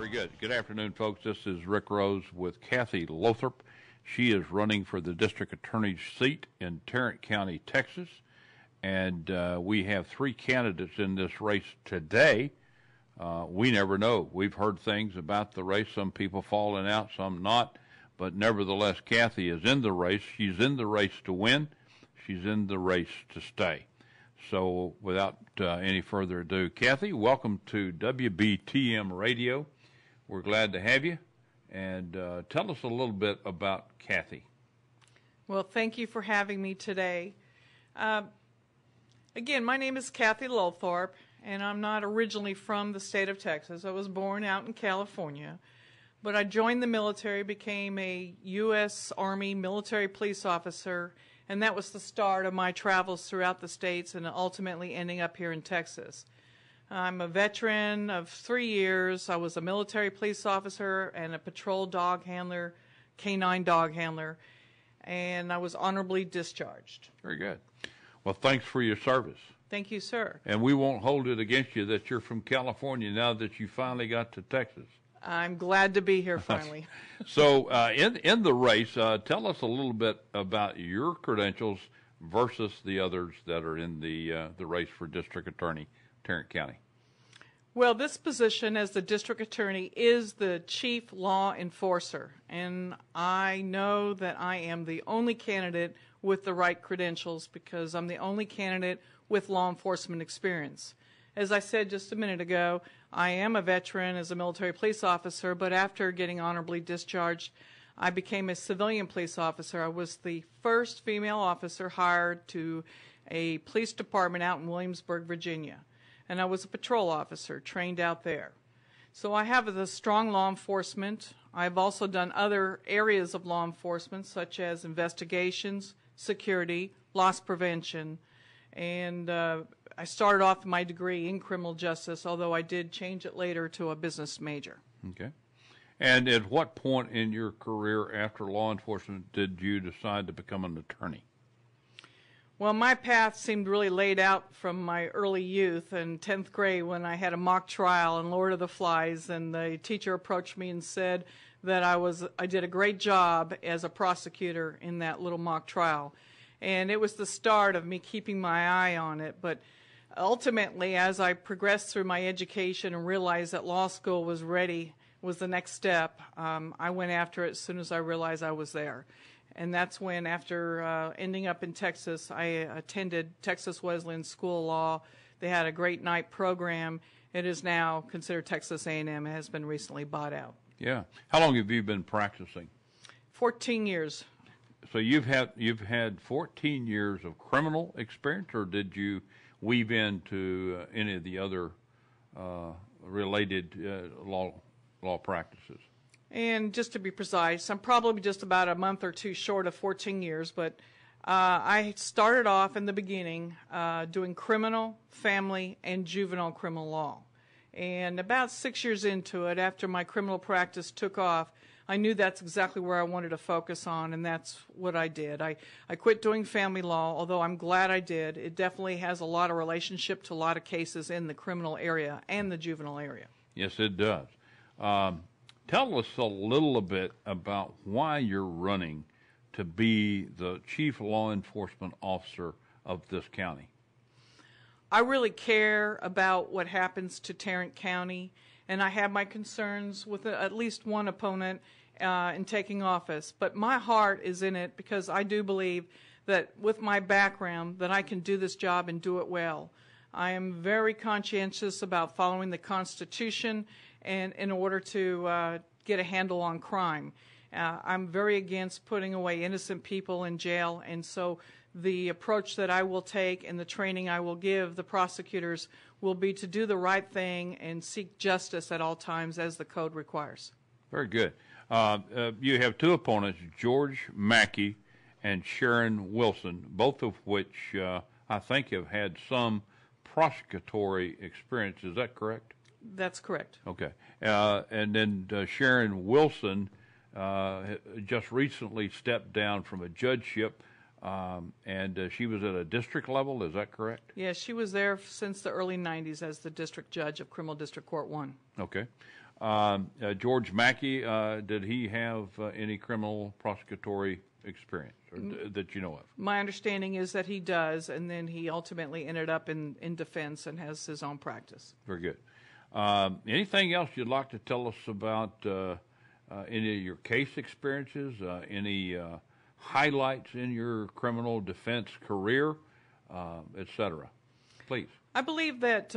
Very good. Good afternoon, folks. This is Rick Rose with Kathy Lowthorp. She is running for the district attorney's seat in Tarrant County, Texas. And we have three candidates in this race today. We never know. We've heard things about the race, some people falling out, some not. But nevertheless, Kathy is in the race. She's in the race to win. She's in the race to stay. So without any further ado, Kathy, welcome to WBTM Radio. We're glad to have you. And tell us a little bit about Kathy. Well, thank you for having me today. Again, my name is Kathy Lowthorp, and I'm not originally from the state of Texas. I was born out in California, but I joined the military, became a U.S. Army military police officer, and that was the start of my travels throughout the states and ultimately ending up here in Texas. I'm a veteran of 3 years. I was a military police officer and a patrol dog handler, canine dog handler, and I was honorably discharged. Very good. Well, thanks for your service. Thank you, sir. And we won't hold it against you that you're from California now that you finally got to Texas. I'm glad to be here finally. So in the race, tell us a little bit about your credentials versus the others that are in the race for district attorney, Tarrant County. Well, this position as the district attorney is the chief law enforcer, and I know that I am the only candidate with the right credentials because I'm the only candidate with law enforcement experience. As I said just a minute ago, I am a veteran as a military police officer, but after getting honorably discharged, I became a civilian police officer. I was the first female officer hired to a police department out in Williamsburg, Virginia, and I was a patrol officer trained out there. So I have the strong law enforcement. I've also done other areas of law enforcement, such as investigations, security, loss prevention, and I started off my degree in criminal justice, although I did change it later to a business major. Okay. And at what point in your career after law enforcement did you decide to become an attorney? Well, my path seemed really laid out from my early youth. In 10th grade, when I had a mock trial in Lord of the Flies, and the teacher approached me and said that I did a great job as a prosecutor in that little mock trial. And it was the start of me keeping my eye on it. But ultimately, as I progressed through my education and realized that law school was ready, was the next step, I went after it as soon as I realized I was there. And that's when, after ending up in Texas, I attended Texas Wesleyan School of Law. They had a great night program. It is now considered Texas A&M. It has been recently bought out. Yeah. How long have you been practicing? 14 years. So you've had 14 years of criminal experience, or did you weave into any of the other related law practices? And just to be precise, I'm probably just about a month or two short of 14 years, but I started off in the beginning doing criminal, family, and juvenile criminal law. And about 6 years into it, after my criminal practice took off, I knew that's exactly where I wanted to focus on, and that's what I did. I quit doing family law, although I'm glad I did. It definitely has a lot of relationship to a lot of cases in the criminal area and the juvenile area. Yes, it does. Tell us a little bit about why you're running to be the chief law enforcement officer of this county. I really care about what happens to Tarrant County, and I have my concerns with at least one opponent in taking office. But my heart is in it because I do believe that with my background that I can do this job and do it well. I am very conscientious about following the Constitution and in order to get a handle on crime. I'm very against putting away innocent people in jail, and so the approach that I will take and the training I will give the prosecutors will be to do the right thing and seek justice at all times as the code requires. Very good. You have two opponents, George Mackey and Sharon Wilson, both of which I think have had some prosecutory experience. Is that correct? That's correct. Okay. And then Sharon Wilson just recently stepped down from a judgeship, and she was at a district level. Is that correct? Yes, she was there since the early 90s as the district judge of Criminal District Court 1. Okay. George Mackey, did he have any criminal prosecutory experience that you know of? My understanding is that he does, and then he ultimately ended up in defense and has his own practice. Very good. Anything else you'd like to tell us about any of your case experiences, any highlights in your criminal defense career, et cetera? Please. I believe that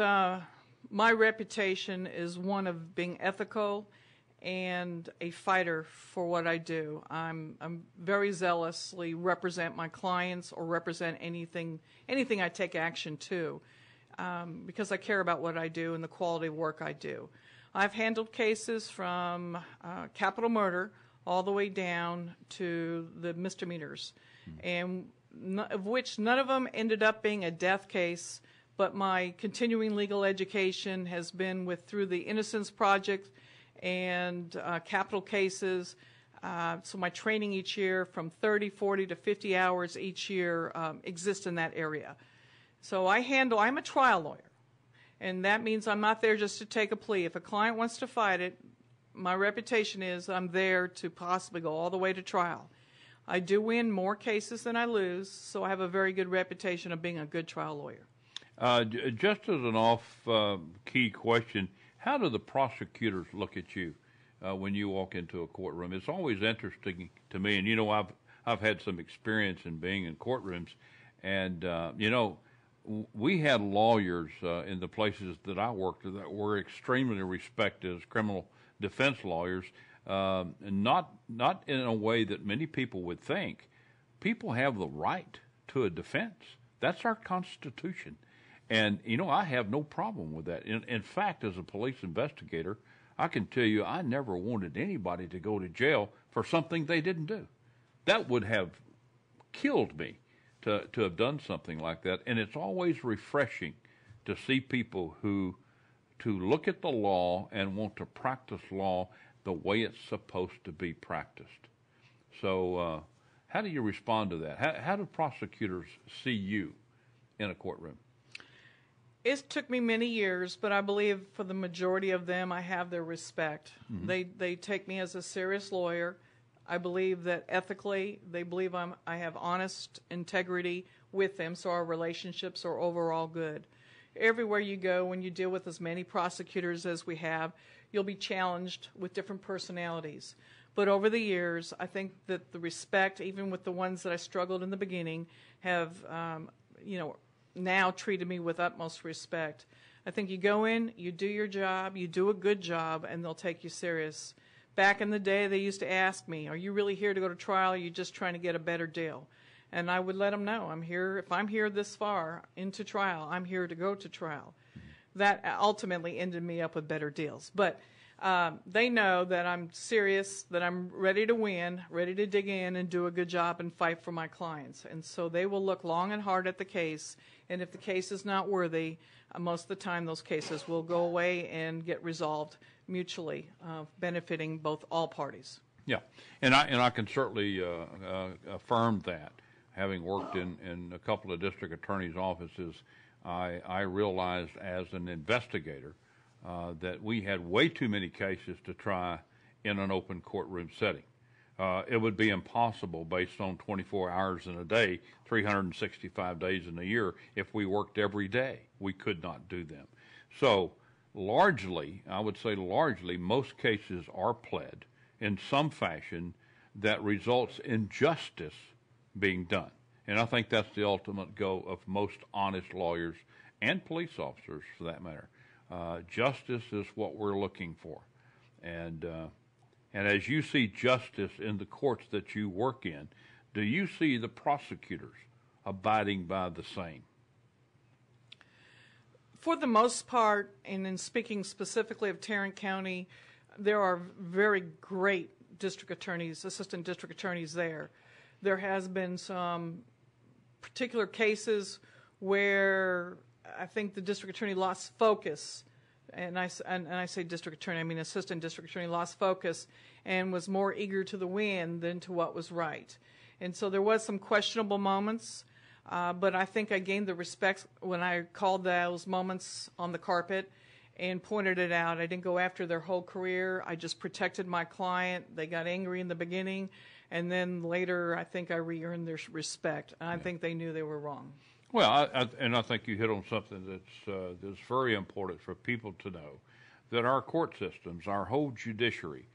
my reputation is one of being ethical and a fighter for what I do. I'm very zealously represent my clients or represent anything I take action to, because I care about what I do and the quality of work I do. I've handled cases from capital murder all the way down to the misdemeanors, and of which none of them ended up being a death case, but my continuing legal education has been through the Innocence Project and capital cases. So my training each year from 30, 40 to 50 hours each year exists in that area. So I'm a trial lawyer, and that means I'm not there just to take a plea. If a client wants to fight it, my reputation is I'm there to possibly go all the way to trial. I do win more cases than I lose, so I have a very good reputation of being a good trial lawyer. Just as an off-key question, how do the prosecutors look at you when you walk into a courtroom? It's always interesting to me, and I've had some experience in being in courtrooms, and we had lawyers in the places that I worked that were extremely respected as criminal defense lawyers, not in a way that many people would think. People have the right to a defense. That's our Constitution. And, I have no problem with that. In fact, as a police investigator, I can tell you I never wanted anybody to go to jail for something they didn't do. That would have killed me to have done something like that. And it's always refreshing to see people who look at the law and want to practice law the way it's supposed to be practiced. So how do you respond to that? How do prosecutors see you in a courtroom? It took me many years, but I believe for the majority of them, I have their respect. Mm-hmm. They take me as a serious lawyer. I believe that ethically, they believe I have honest integrity with them, so our relationships are overall good. Everywhere you go, when you deal with as many prosecutors as we have, you'll be challenged with different personalities. But over the years, I think that the respect, even with the ones that I struggled in the beginning, have, now treated me with utmost respect. I think you go in, you do your job, you do a good job, and they'll take you serious. Back in the day, they used to ask me, are you really here to go to trial, or are you just trying to get a better deal? And I would let them know, I'm here. If I'm here this far into trial, I'm here to go to trial. That ultimately ended me up with better deals. But they know that I'm serious, that I'm ready to win, ready to dig in and do a good job and fight for my clients. And so they will look long and hard at the case, and if the case is not worthy, most of the time those cases will go away and get resolved mutually, benefiting all parties. Yeah, and I can certainly affirm that. Having worked in a couple of district attorneys' offices, I realized as an investigator that we had way too many cases to try in an open courtroom setting. It would be impossible based on 24 hours in a day, 365 days in a year. If we worked every day, we could not do them. So largely, I would say largely, most cases are pled in some fashion that results in justice being done. And I think that's the ultimate goal of most honest lawyers and police officers, for that matter. Justice is what we're looking for. And as you see justice in the courts that you work in, do you see the prosecutors abiding by the same? For the most part, and in speaking specifically of Tarrant County, there are very great district attorneys, assistant district attorneys there. There has been some particular cases where I think the district attorney lost focus, and I say district attorney, I mean assistant district attorney lost focus and was more eager to the win than to what was right. And so there was some questionable moments, but I think I gained the respect when I called those moments on the carpet, and pointed it out. I didn't go after their whole career. I just protected my client. They got angry in the beginning, and then later I think I re-earned their respect. And I think they knew they were wrong. Well, I think you hit on something that's very important for people to know, that our court systems, our whole judiciary,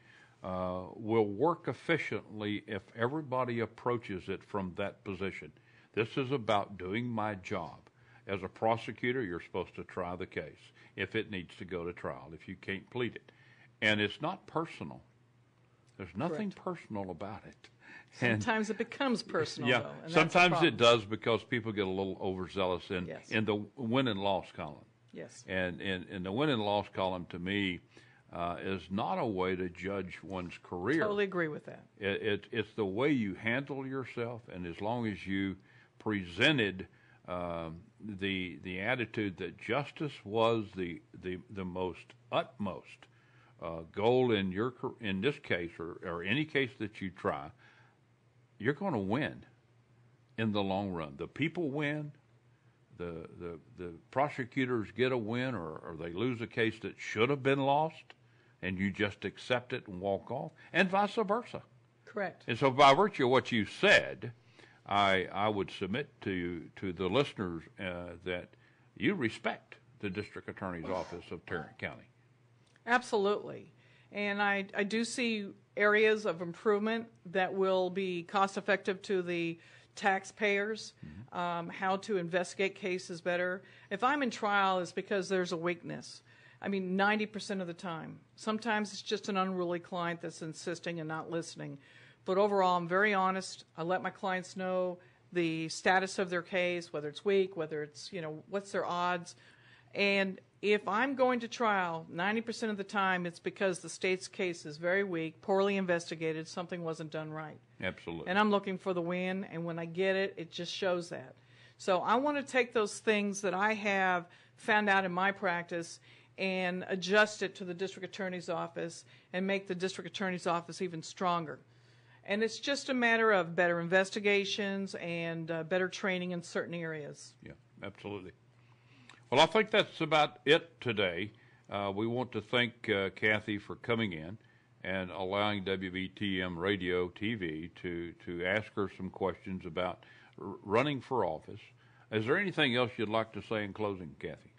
will work efficiently if everybody approaches it from that position. This is about doing my job. As a prosecutor, you're supposed to try the case if it needs to go to trial, if you can't plead it. And it's not personal. There's nothing personal about it. Sometimes it becomes personal, yeah, though. And sometimes it does, because people get a little overzealous in the win and loss column. Yes. And the win and loss column, to me, is not a way to judge one's career. Totally agree with that. It's the way you handle yourself, and as long as you presented the attitude that justice was the most utmost goal in this case or any case that you try, you're going to win in the long run. The people win. The prosecutors get a win, or they lose a case that should have been lost, and you just accept it and walk off, and vice versa. Correct. And so by virtue of what you said, I would submit to the listeners that you respect the District Attorney's Office of Tarrant County. Absolutely. And I do see areas of improvement that will be cost effective to the taxpayers, how to investigate cases better. If I'm in trial, it's because there's a weakness. I mean, 90% of the time. Sometimes it's just an unruly client that's insisting and not listening. But overall, I'm very honest. I let my clients know the status of their case, whether it's weak, whether it's, what's their odds. And if I'm going to trial, 90% of the time it's because the state's case is very weak, poorly investigated, something wasn't done right. Absolutely. And I'm looking for the win, and when I get it, it just shows that. So I want to take those things that I have found out in my practice and adjust it to the District Attorney's Office and make the District Attorney's Office even stronger. And it's just a matter of better investigations and better training in certain areas. Yeah, absolutely. Well, I think that's about it today. We want to thank Kathy for coming in and allowing WBTM Radio TV to ask her some questions about running for office. Is there anything else you'd like to say in closing, Kathy?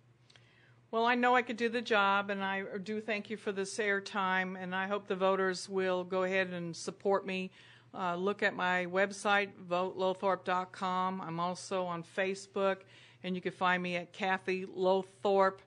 Well, I know I could do the job, and I do thank you for this airtime, and I hope the voters will go ahead and support me. Look at my website, votelowthorp.com. I'm also on Facebook, and you can find me at Kathy Lowthorp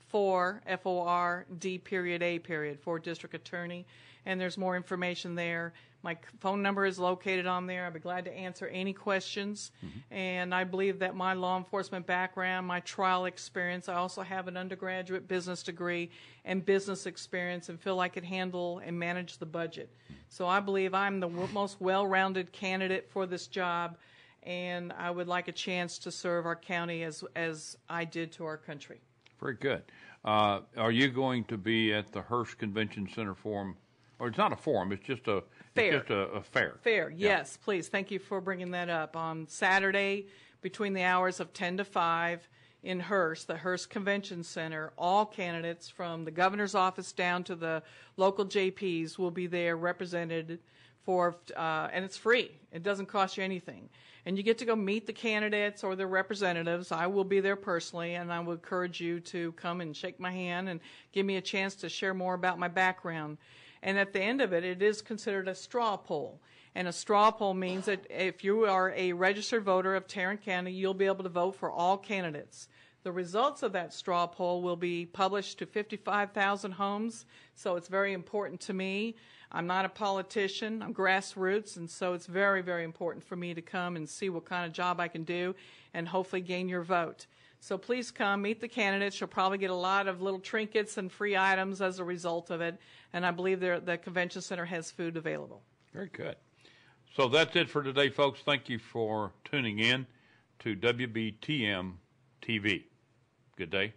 for FORD.A. for District Attorney, and there's more information there. My phone number is located on there. I'd be glad to answer any questions. And I believe that my law enforcement background, my trial experience, I also have an undergraduate business degree and business experience, and feel I could handle and manage the budget. So I believe I'm the most well-rounded candidate for this job, and I would like a chance to serve our county as I did to our country. Very good. Are you going to be at the Hearst Convention Center forum? Or it's not a forum, it's just a fair. It's just a fair. Fair, yes, please. Thank you for bringing that up. On Saturday, between the hours of 10 to 5 in Hearst, the Hearst Convention Center, all candidates from the governor's office down to the local JPs will be there represented and it's free. It doesn't cost you anything. And you get to go meet the candidates or their representatives. I will be there personally, and I would encourage you to come and shake my hand and give me a chance to share more about my background. And at the end of it, it is considered a straw poll. And a straw poll means that if you are a registered voter of Tarrant County, you'll be able to vote for all candidates. The results of that straw poll will be published to 55,000 homes, so it's very important to me. I'm not a politician. I'm grassroots, and so it's very, very important for me to come and see what kind of job I can do and hopefully gain your vote. So please come, meet the candidates. You'll probably get a lot of little trinkets and free items as a result of it, and I believe the convention center has food available. Very good. So that's it for today, folks. Thank you for tuning in to WBTM TV. Good day.